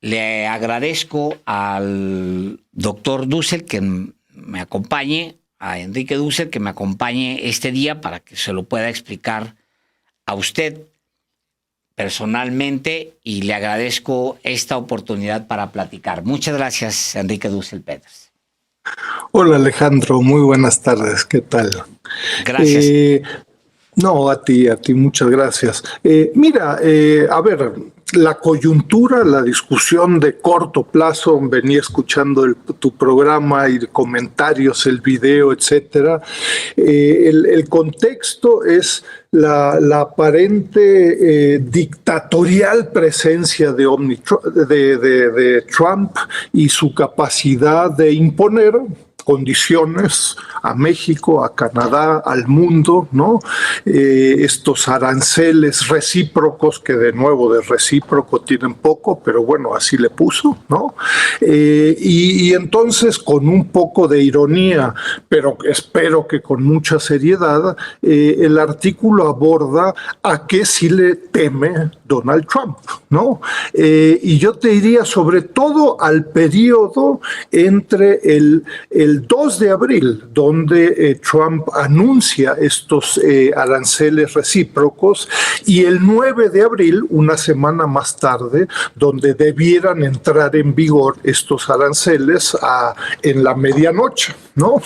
Le agradezco al doctor Dussel que me acompañe, a Enrique Dussel que me acompañe este día para que se lo pueda explicar a usted personalmente, y le agradezco esta oportunidad para platicar. Muchas gracias, Enrique Dussel Peters. Hola Alejandro, muy buenas tardes, ¿qué tal? Gracias. No, a ti, muchas gracias. Mira, a ver, la coyuntura, la discusión de corto plazo, venía escuchando tu programa y comentarios, el video, etcétera. El contexto es la aparente dictatorial presencia de Trump y su capacidad de imponer condiciones a México, a Canadá, al mundo, ¿no? Estos aranceles recíprocos, que de nuevo de recíproco tienen poco, pero bueno, así le puso, ¿no? Y entonces, con un poco de ironía, pero espero que con mucha seriedad, el artículo aborda a qué sí le teme Donald Trump, ¿no? Y yo te diría sobre todo al periodo entre el 2 de abril, donde Trump anuncia estos aranceles recíprocos, y el 9 de abril, una semana más tarde, donde debieran entrar en vigor estos aranceles en la medianoche, ¿no?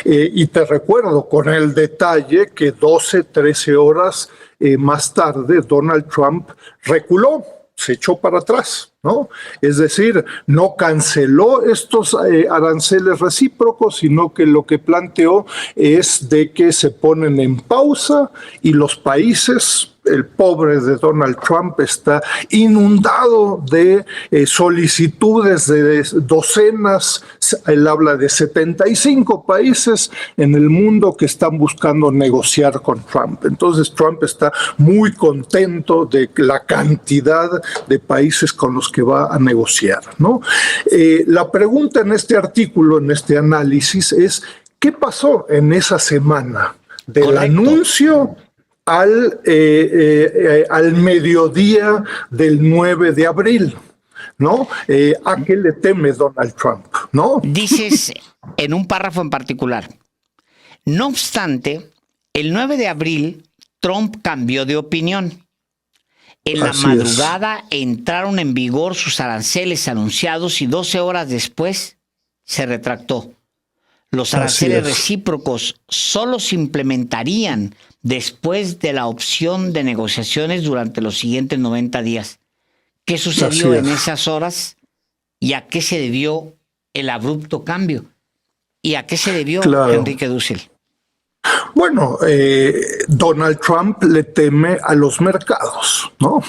Y te recuerdo con el detalle que 12, 13 horas más tarde, Donald Trump reculó, se echó para atrás, ¿no? Es decir, no canceló estos aranceles recíprocos, sino que lo que planteó es de que se ponen en pausa y los países, el pobre de Donald Trump está inundado de solicitudes de docenas, él habla de 75 países en el mundo que están buscando negociar con Trump. Entonces Trump está muy contento de la cantidad de países con los que va a negociar, ¿no? La pregunta en este artículo, en este análisis, es ¿qué pasó en esa semana del Correcto. Anuncio al mediodía del 9 de abril, ¿no? ¿A qué le teme Donald Trump, no? Dices en un párrafo en particular: no obstante, el 9 de abril Trump cambió de opinión. En la madrugada entraron en vigor sus aranceles anunciados y 12 horas después se retractó. Los aranceles recíprocos solo se implementarían después de la opción de negociaciones durante los siguientes 90 días. ¿Qué sucedió en esas horas y a qué se debió el abrupto cambio? ¿Y a qué se debió, Enrique Dussel? Bueno, Donald Trump le teme a los mercados, ¿no?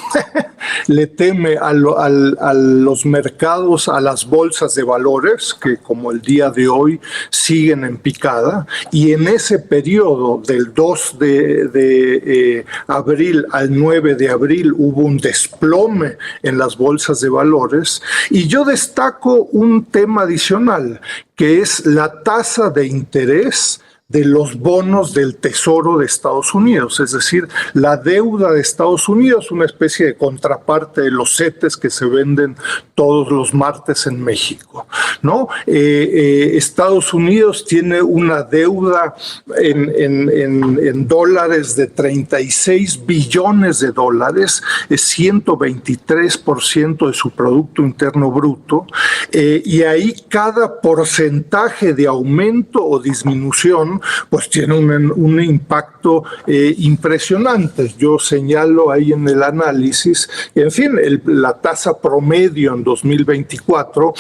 Le teme a los mercados, a las bolsas de valores, que como el día de hoy siguen en picada, y en ese periodo del 2 de abril al 9 de abril hubo un desplome en las bolsas de valores, y yo destaco un tema adicional, que es la tasa de interés de los bonos del Tesoro de Estados Unidos, es decir, la deuda de Estados Unidos, una especie de contraparte de los CETES que se venden todos los martes en México, ¿no? Estados Unidos tiene una deuda en dólares de 36 billones de dólares, es 123% de su Producto Interno Bruto, y ahí cada porcentaje de aumento o disminución pues tiene un impacto impresionante. Yo señalo ahí en el análisis, en fin, la tasa promedio en 2024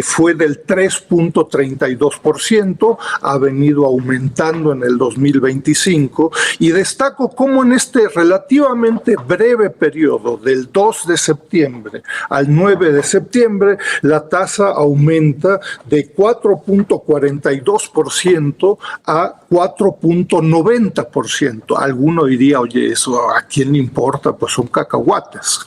fue del 3.32%, ha venido aumentando en el 2025, y destaco cómo en este relativamente breve periodo, del 2 de septiembre al 9 de septiembre, la tasa aumenta de 4.42% a 4.90%. Alguno diría, oye, eso ¿a quién le importa? Pues son cacahuates.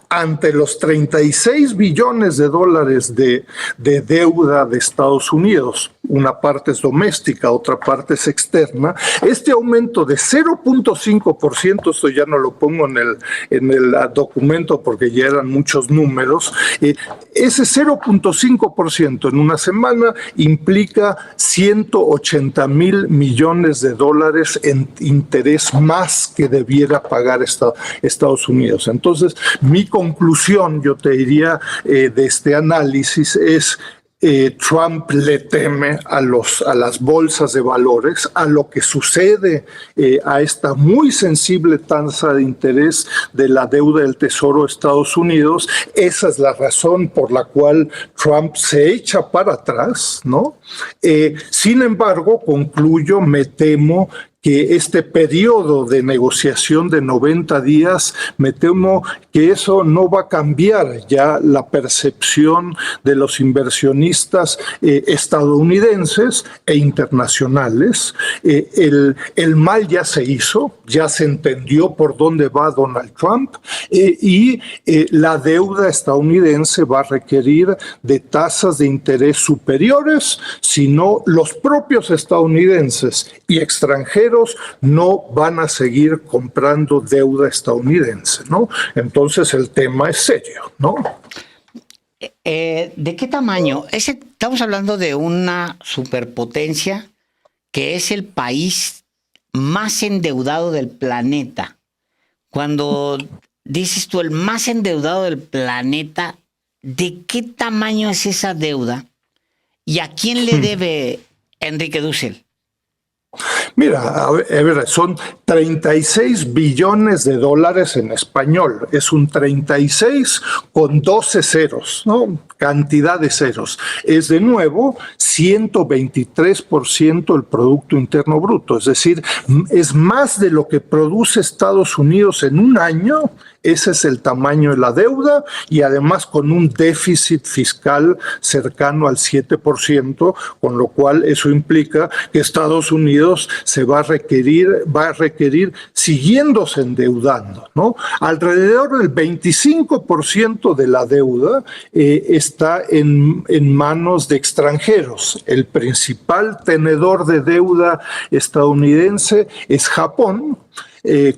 Ante los 36 billones de dólares de deuda de Estados Unidos, una parte es doméstica, otra parte es externa, este aumento de 0.5%, esto ya no lo pongo en el documento porque ya eran muchos números, ese 0.5% en una semana implica 180 mil millones de dólares en interés más que debiera pagar Estados Unidos. Entonces, mi conclusión, yo te diría, de este análisis es: Trump le teme a las bolsas de valores, a lo que sucede a esta muy sensible tasa de interés de la deuda del Tesoro de Estados Unidos. Esa es la razón por la cual Trump se echa para atrás, ¿no? Sin embargo, concluyo, me temo que este periodo de negociación de 90 días, me temo que eso no va a cambiar ya la percepción de los inversionistas estadounidenses e internacionales. El mal ya se hizo, ya se entendió por dónde va Donald Trump, y la deuda estadounidense va a requerir de tasas de interés superiores, si no los propios estadounidenses y extranjeros no van a seguir comprando deuda estadounidense, ¿no? Entonces el tema es serio, ¿no? ¿De qué tamaño? Estamos hablando de una superpotencia que es el país más endeudado del planeta. Cuando dices tú el más endeudado del planeta, ¿de qué tamaño es esa deuda? ¿Y a quién le debe Enrique Dussel? Mira, a ver, son 36 billones de dólares en español. Es un 36 con 12 ceros, ¿no? Cantidad de ceros. Es de nuevo 123% del Producto Interno Bruto. Es decir, es más de lo que produce Estados Unidos en un año. Ese es el tamaño de la deuda, y además con un déficit fiscal cercano al 7%, con lo cual eso implica que Estados Unidos se va a requerir siguiéndose endeudando, ¿no? Alrededor del 25% de la deuda está en manos de extranjeros. El principal tenedor de deuda estadounidense es Japón,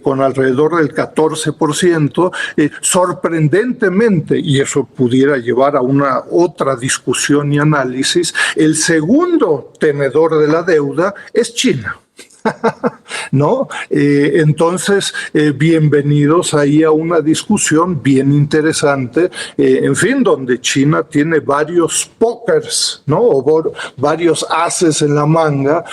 con alrededor del 14%, sorprendentemente, y eso pudiera llevar a una otra discusión y análisis, el segundo tenedor de la deuda es China. ¿No? Entonces, bienvenidos ahí a una discusión bien interesante, en fin, donde China tiene varios pókers, ¿no? O varios ases en la manga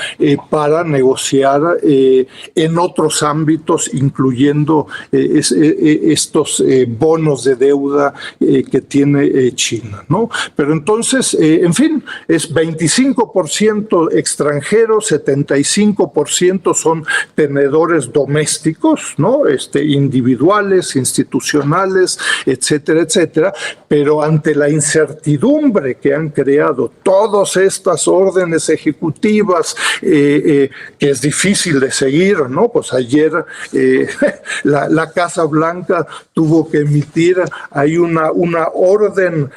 para negociar en otros ámbitos, incluyendo estos bonos de deuda que tiene China, ¿no? Pero entonces, en fin, es 25% extranjero, 75% son tenedores domésticos, ¿no? Individuales, institucionales, etcétera, etcétera, pero ante la incertidumbre que han creado todas estas órdenes ejecutivas, que es difícil de seguir, ¿no? Pues ayer la Casa Blanca tuvo que emitir ahí una orden,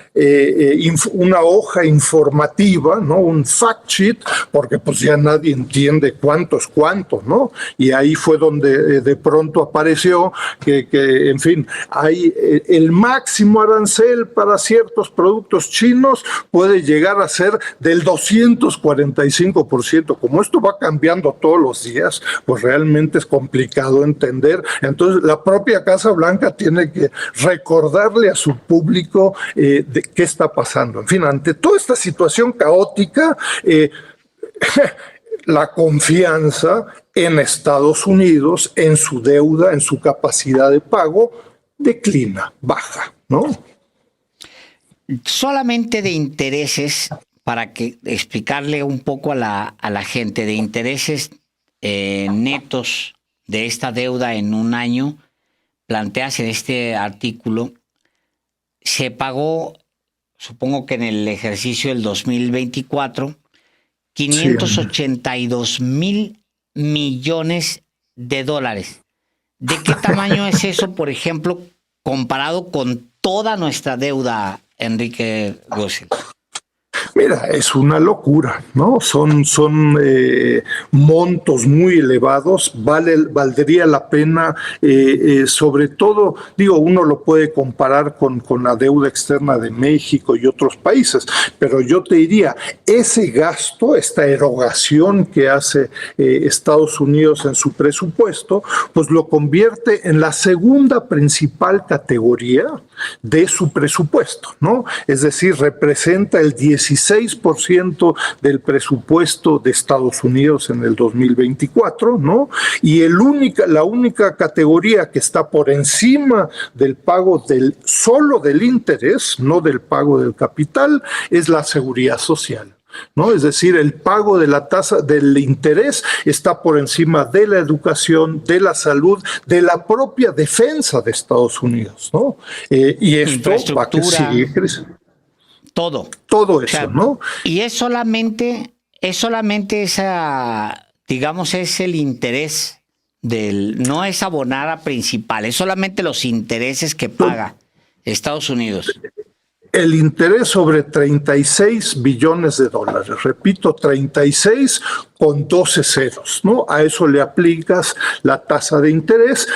una hoja informativa, ¿no? Un fact sheet, porque pues ya nadie entiende cuánto es cuánto, ¿no? Y ahí fue donde de pronto apareció que, en fin, hay el máximo arancel para ciertos productos chinos puede llegar a ser del 245%. Como esto va cambiando todos los días, pues realmente es complicado entender. Entonces, la propia Casa Blanca tiene que recordarle a su público de qué está pasando. En fin, ante toda esta situación caótica, la confianza en Estados Unidos, en su deuda, en su capacidad de pago, declina, baja, ¿no? Solamente de intereses, para que explicarle un poco a la gente, de intereses netos de esta deuda en un año, planteas en este artículo, se pagó, supongo que en el ejercicio del 2024, 582 mil millones de dólares. ¿De qué tamaño es eso, por ejemplo, comparado con toda nuestra deuda, Enrique Dussel? Mira, es una locura, ¿no? Son montos muy elevados, valdría la pena, sobre todo, digo, uno lo puede comparar con la deuda externa de México y otros países, pero yo te diría, ese gasto, esta erogación que hace Estados Unidos en su presupuesto, pues lo convierte en la segunda principal categoría de su presupuesto, ¿no? Es decir, representa el 16% del presupuesto de Estados Unidos en el 2024, ¿no? Y la única categoría que está por encima del pago solo del interés, no del pago del capital, es la seguridad social, ¿no? Es decir, el pago de la tasa del interés está por encima de la educación, de la salud, de la propia defensa de Estados Unidos, ¿no? Y esto va a que sigue creciendo. Todo. Todo eso, o sea, ¿no? Y es solamente esa, digamos, es el interés no es abonar a principal, es solamente los intereses que paga Estados Unidos. El interés sobre 36 billones de dólares, repito, 36 con 12 ceros, ¿no? A eso le aplicas la tasa de interés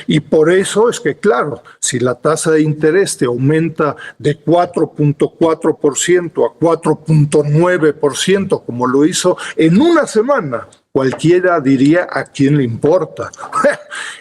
y por eso es que, claro, si la tasa de interés te aumenta de 4.4% a 4.9%, como lo hizo en una semana, cualquiera diría a quién le importa.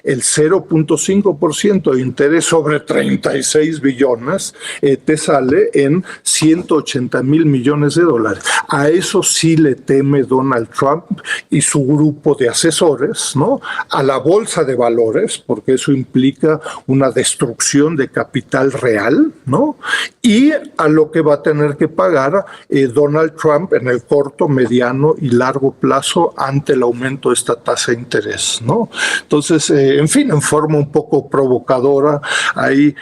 El 0.5% de interés sobre 36 billones te sale en 180,000 millones de dólares. A eso sí le teme Donald Trump y su grupo de asesores, ¿no? A la bolsa de valores, porque eso implica una destrucción de capital real, ¿no? Y a lo que va a tener que pagar Donald Trump en el corto, mediano y largo plazo ante el aumento de esta tasa de interés, ¿no? Entonces, en fin, en forma un poco provocadora, ahí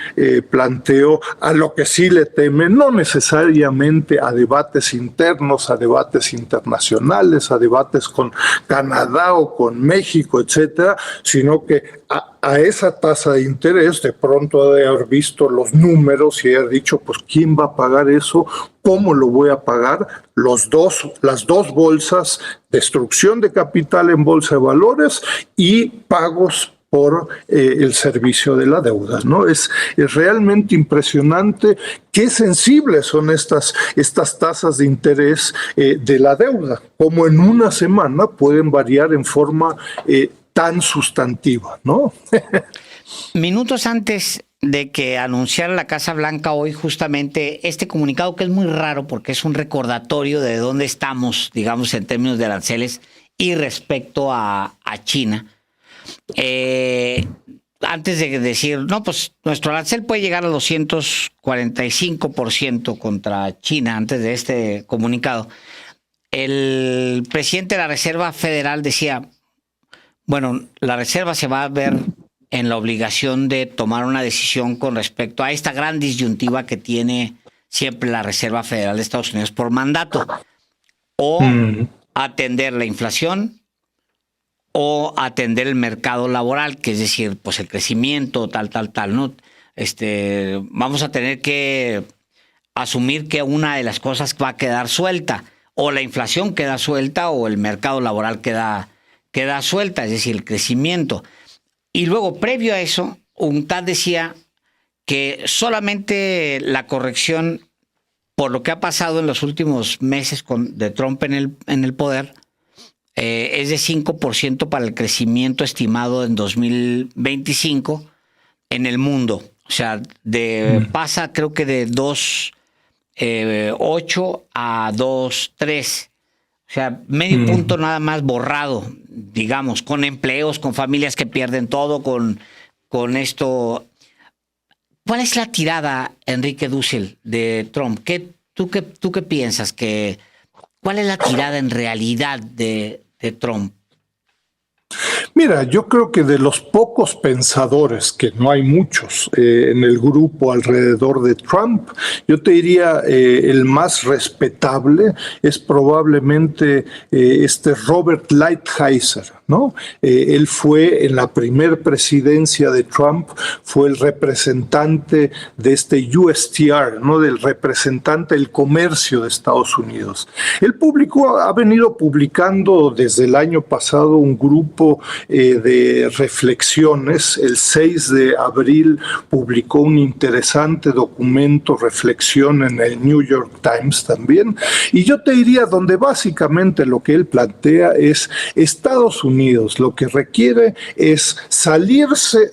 planteo a lo que sí le teme, no necesariamente a debates internos, a debates internacionales, a debates con Canadá o con México, etcétera, sino que a esa tasa de interés de pronto ha de haber visto los números y haber dicho, pues, ¿quién va a pagar eso? ¿Cómo lo voy a pagar? Las dos bolsas, destrucción de capital en bolsa de valores y pagos por el servicio de la deuda, ¿no? Es realmente impresionante qué sensibles son estas tasas de interés de la deuda, como en una semana pueden variar en forma tan sustantiva, ¿no? Minutos antes de que anunciara la Casa Blanca hoy justamente este comunicado, que es muy raro porque es un recordatorio de dónde estamos, digamos, en términos de aranceles y respecto a China. Antes de decir, no, pues nuestro arancel puede llegar a 245% contra China, antes de este comunicado, el presidente de la Reserva Federal decía, bueno, la Reserva se va a ver en la obligación de tomar una decisión con respecto a esta gran disyuntiva que tiene siempre la Reserva Federal de Estados Unidos por mandato, o atender la inflación o atender el mercado laboral, que es decir, pues el crecimiento, tal, ¿no? Vamos a tener que asumir que una de las cosas va a quedar suelta, o la inflación queda suelta o el mercado laboral queda suelta, es decir, el crecimiento. Y luego, previo a eso, UNCTAD decía que solamente la corrección por lo que ha pasado en los últimos meses de Trump en el poder es de 5% para el crecimiento estimado en 2025 en el mundo. O sea, pasa creo que de 2.8 a 2.3. O sea, medio punto nada más borrado, digamos, con empleos, con familias que pierden todo, con esto. ¿Cuál es la tirada, Enrique Dussel, de Trump? ¿Tú qué piensas? ¿Cuál es la tirada en realidad de Trump? Mira, yo creo que de los pocos pensadores, que no hay muchos en el grupo alrededor de Trump, yo te diría el más respetable es probablemente Robert Lighthizer, ¿no? Él fue en la primer presidencia de Trump, fue el representante de este USTR, ¿no? Del representante del comercio de Estados Unidos. El público ha venido publicando desde el año pasado un grupo de reflexiones. El 6 de abril publicó un interesante documento, reflexión en el New York Times también. Y yo te diría, donde básicamente lo que él plantea es Estados Unidos lo que requiere es salirse,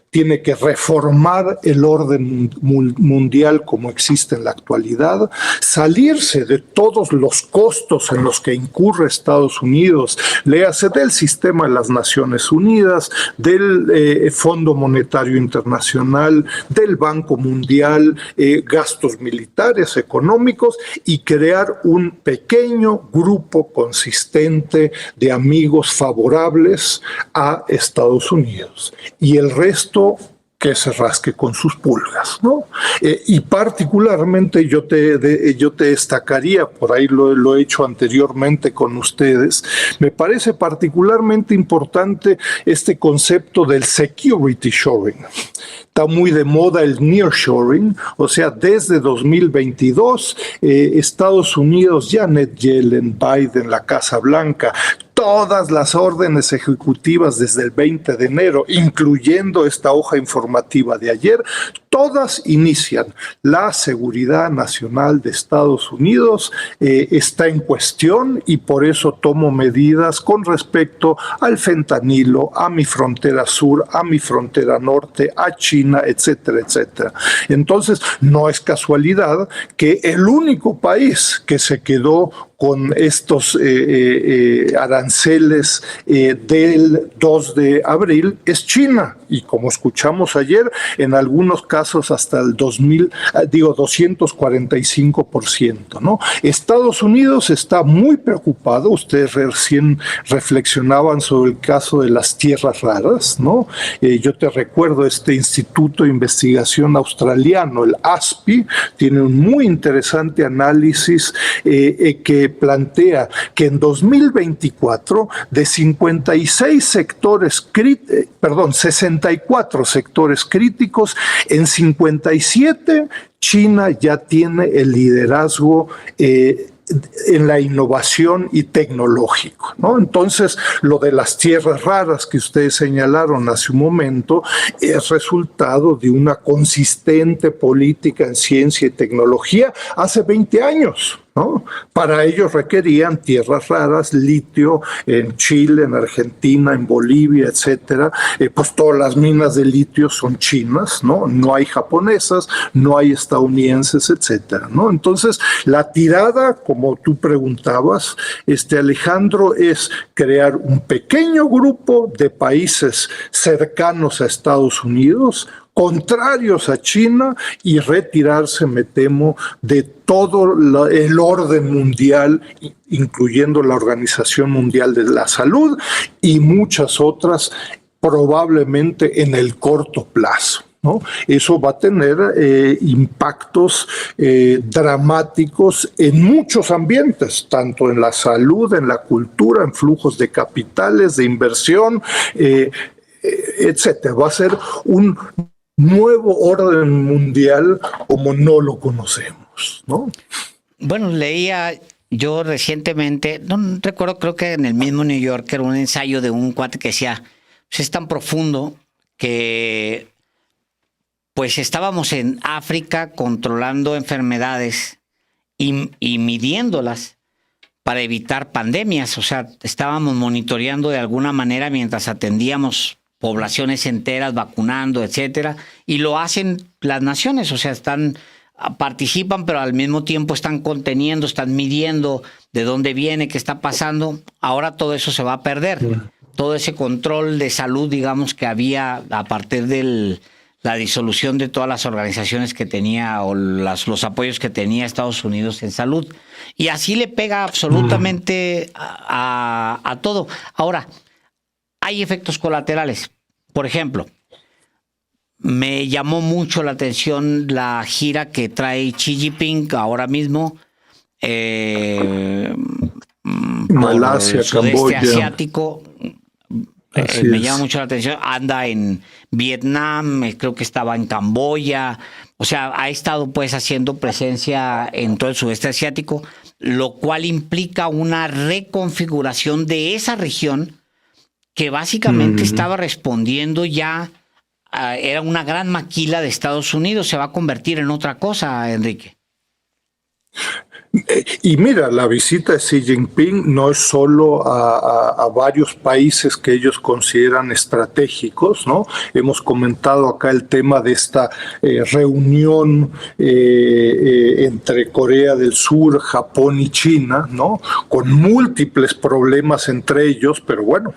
tiene que reformar el orden mundial como existe en la actualidad, salirse de todos los costos en los que incurre Estados Unidos, léase del sistema de las Naciones Unidas, del Fondo Monetario Internacional, del Banco Mundial, gastos militares, económicos, y crear un pequeño grupo consistente de amigos favorables a Estados Unidos. Y el resto que se rasque con sus pulgas, ¿no? Y particularmente yo te destacaría, por ahí lo he hecho anteriormente con ustedes, me parece particularmente importante este concepto del security shoring. Está muy de moda el nearshoring, o sea, desde 2022, Estados Unidos, Janet Yellen, Biden, la Casa Blanca, todas las órdenes ejecutivas desde el 20 de enero, incluyendo esta hoja informativa de ayer, todas inician. La seguridad nacional de Estados Unidos está en cuestión y por eso tomo medidas con respecto al fentanilo, a mi frontera sur, a mi frontera norte, a China, etcétera, etcétera. Entonces, no es casualidad que el único país que se quedó con estos aranceles del 2 de abril es China. Y como escuchamos ayer, en algunos casos hasta el 245%, ¿no? Estados Unidos está muy preocupado. Ustedes recién reflexionaban sobre el caso de las tierras raras, ¿no? Yo te recuerdo este Instituto de Investigación Australiano, el ASPI, tiene un muy interesante análisis que plantea que en 2024 de 64 sectores críticos, en 57 China ya tiene el liderazgo en la innovación y tecnológico, ¿no? Entonces, lo de las tierras raras que ustedes señalaron hace un momento es resultado de una consistente política en ciencia y tecnología hace 20 años, ¿no? Para ellos requerían tierras raras, litio en Chile, en Argentina, en Bolivia, etcétera. Pues todas las minas de litio son chinas, ¿no? No hay japonesas, no hay estadounidenses, etcétera, ¿no? Entonces, la tirada, como tú preguntabas, Alejandro, es crear un pequeño grupo de países cercanos a Estados Unidos, contrarios a China, y retirarse, me temo, de todo el orden mundial, incluyendo la Organización Mundial de la Salud y muchas otras, probablemente en el corto plazo, ¿no? Eso va a tener impactos dramáticos en muchos ambientes, tanto en la salud, en la cultura, en flujos de capitales, de inversión, etcétera. Va a ser un nuevo orden mundial como no lo conocemos, ¿no? Bueno, leía yo recientemente, no recuerdo, creo que en el mismo New Yorker, un ensayo de un cuate que decía, pues es tan profundo que pues estábamos en África controlando enfermedades y midiéndolas para evitar pandemias. O sea, estábamos monitoreando de alguna manera mientras atendíamos poblaciones enteras, vacunando, etcétera, y lo hacen las naciones. O sea, participan, pero al mismo tiempo están conteniendo, están midiendo de dónde viene, qué está pasando. Ahora todo eso se va a perder. Todo ese control de salud, digamos, que había a partir de la disolución de todas las organizaciones que tenía o los apoyos que tenía Estados Unidos en salud. Y así le pega absolutamente a todo. Ahora, hay efectos colaterales. Por ejemplo, me llamó mucho la atención la gira que trae Xi Jinping ahora mismo Malasia, por el sudeste Camboya asiático, me llama mucho la atención. Anda en Vietnam, creo que estaba en Camboya. O sea, ha estado pues haciendo presencia en todo el sudeste asiático, lo cual implica una reconfiguración de esa región que básicamente estaba respondiendo ya, era una gran maquila de Estados Unidos, se va a convertir en otra cosa, Enrique. Y mira, la visita de Xi Jinping no es solo a varios países que ellos consideran estratégicos, ¿no? Hemos comentado acá el tema de esta reunión entre Corea del Sur, Japón y China, ¿no? Con múltiples problemas entre ellos, pero bueno,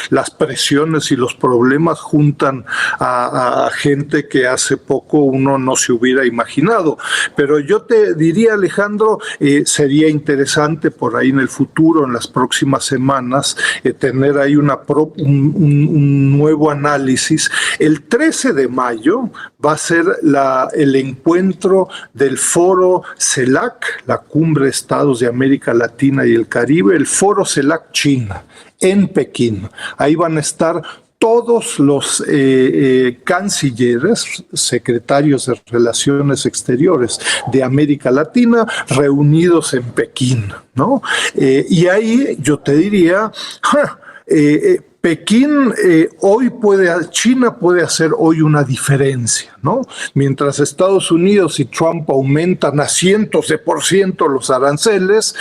las presiones y los problemas juntan a gente que hace poco uno no se hubiera imaginado. Pero yo te diría, Alejandro, sería interesante por ahí en el futuro, en las próximas semanas, tener ahí un nuevo análisis. El 13 de mayo va a ser el encuentro del Foro CELAC, la Cumbre de Estados de América Latina y el Caribe, el Foro CELAC China, en Pekín. Ahí van a estar todos los cancilleres, secretarios de Relaciones Exteriores de América Latina reunidos en Pekín, ¿no? Y ahí yo te diría, Pekín China puede hacer hoy una diferencia, ¿no? Mientras Estados Unidos y Trump aumentan a cientos de % los aranceles,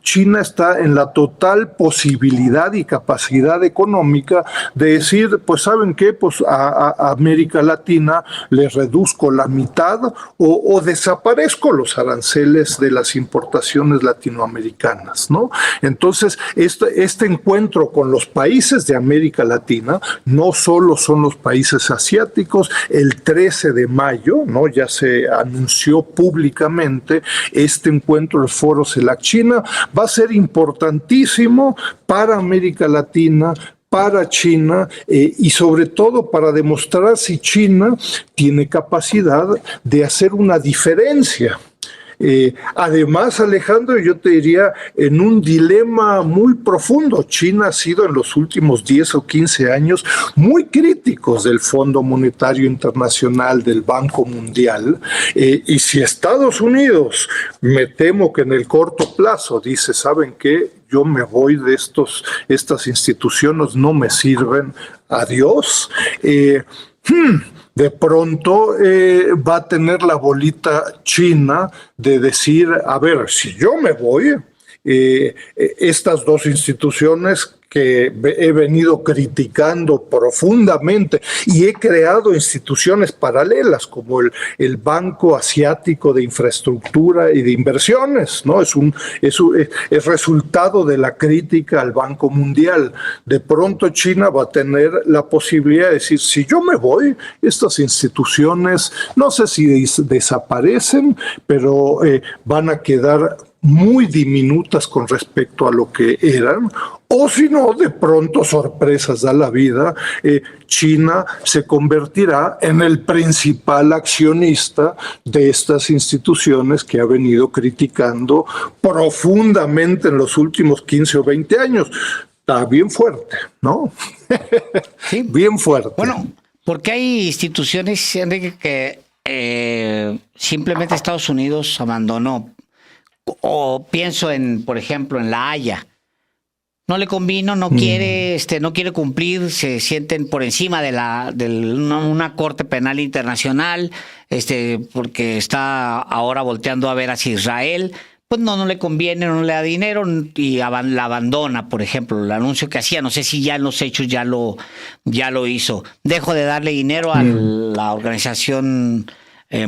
China está en la total posibilidad y capacidad económica de decir, pues ¿saben qué? Pues a América Latina le reduzco la mitad o desaparezco los aranceles de las importaciones latinoamericanas, ¿no? Entonces, este encuentro con los países de América Latina no solo son los países asiáticos. El 13 de mayo, ¿no? Ya se anunció públicamente este encuentro del Foro CELAC China. Va a ser importantísimo para América Latina, para China y sobre todo para demostrar si China tiene capacidad de hacer una diferencia. Además, Alejandro, yo te diría, en un dilema muy profundo. China ha sido en los últimos 10 o 15 años muy críticos del Fondo Monetario Internacional, del Banco Mundial, y si Estados Unidos, me temo que en el corto plazo, dice, ¿saben qué? Yo me voy de estas instituciones, no me sirven, adiós. De pronto va a tener la bolita china de decir, a ver, si yo me voy, estas dos instituciones que he venido criticando profundamente y he creado instituciones paralelas como el Banco Asiático de Infraestructura y de Inversiones, ¿no? Es resultado de la crítica al Banco Mundial. De pronto China va a tener la posibilidad de decir, si yo me voy, estas instituciones no sé si desaparecen, pero van a quedar muy diminutas con respecto a lo que eran, o si no, de pronto, sorpresas da la vida, China se convertirá en el principal accionista de estas instituciones que ha venido criticando profundamente en los últimos 15 o 20 años. Está bien fuerte, ¿no? Sí. Bien fuerte. Bueno, porque hay instituciones, Enrique, que simplemente Estados Unidos abandonó. O pienso por ejemplo, en La Haya. No le convino, no quiere, no quiere cumplir, se sienten por encima de una corte penal internacional, porque está ahora volteando a ver hacia Israel. Pues no le conviene, no le da dinero y la abandona, por ejemplo, el anuncio que hacía, no sé si ya en los hechos ya lo hizo. Dejo de darle dinero a la Organización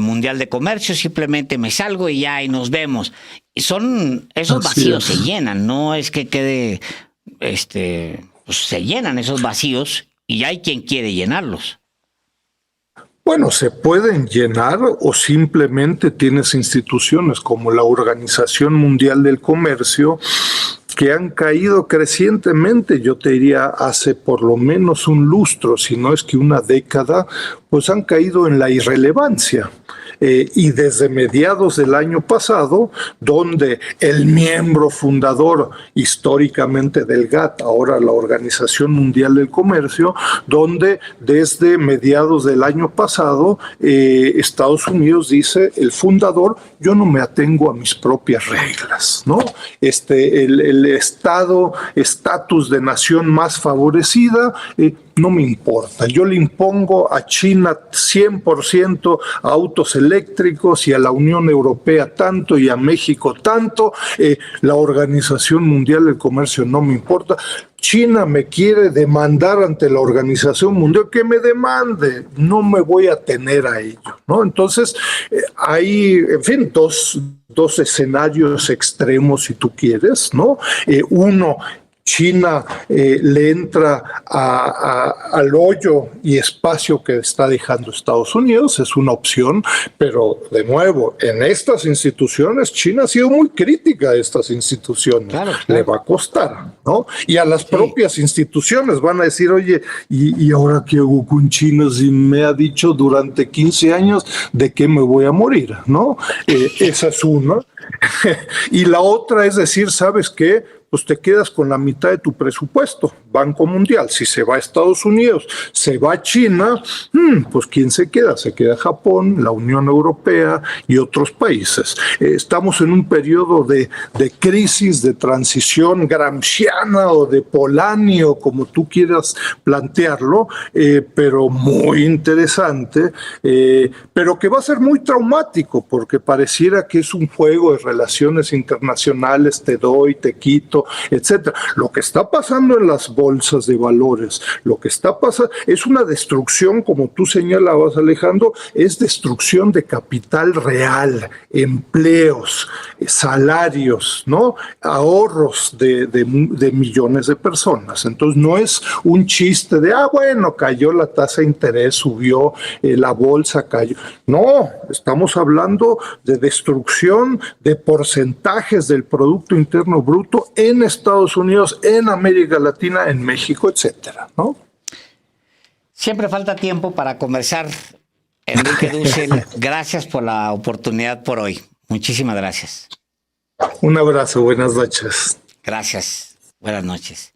Mundial de Comercio, simplemente me salgo y ya, y nos vemos. Y esos vacíos se llenan, no es que quede, pues se llenan esos vacíos y hay quien quiere llenarlos. Bueno, se pueden llenar o simplemente tienes instituciones como la Organización Mundial del Comercio que han caído crecientemente, yo te diría hace por lo menos un lustro, si no es que una década, pues han caído en la irrelevancia. Y desde mediados del año pasado, donde el miembro fundador históricamente del GATT, ahora la Organización Mundial del Comercio, donde desde mediados del año pasado Estados Unidos dice, el fundador, yo no me atengo a mis propias reglas, ¿no? El estatus de nación más favorecida, no me importa, yo le impongo a China 100% autos eléctricos y a la Unión Europea tanto y a México tanto, la Organización Mundial del Comercio no me importa. China me quiere demandar ante la Organización Mundial, que me demande, no me voy a tener a ello, ¿no? Entonces, hay, en fin, dos escenarios extremos, si tú quieres, ¿no? Uno, China le entra al hoyo y espacio que está dejando Estados Unidos, es una opción, pero de nuevo, en estas instituciones, China ha sido muy crítica a estas instituciones, claro. Le va a costar, ¿no? Y a las propias instituciones van a decir, oye, ¿y ahora qué hago con China si me ha dicho durante 15 años de qué me voy a morir, ¿no? Esa es una. Y la otra es decir, ¿sabes qué? Pues te quedas con la mitad de tu presupuesto, Banco Mundial. Si se va a Estados Unidos, se va a China, pues ¿quién se queda? Se queda Japón, la Unión Europea y otros países. Estamos en un periodo de crisis, de transición gramsciana o de Polanyi, como tú quieras plantearlo, pero muy interesante, pero que va a ser muy traumático, porque pareciera que es un juego de relaciones internacionales, te doy, te quito, etcétera. Lo que está pasando en las bolsas de valores, lo que está pasando es una destrucción, como tú señalabas, Alejandro, es destrucción de capital real, empleos, salarios, ¿no? Ahorros de millones de personas. Entonces no es un chiste de, bueno, cayó la tasa de interés, subió la bolsa, cayó. No, estamos hablando de destrucción de porcentajes del Producto Interno Bruto en Estados Unidos, en América Latina, en México, etcétera, ¿no? Siempre falta tiempo para conversar. Enrique Dussel, gracias por la oportunidad por hoy. Muchísimas gracias. Un abrazo, buenas noches. Gracias, buenas noches.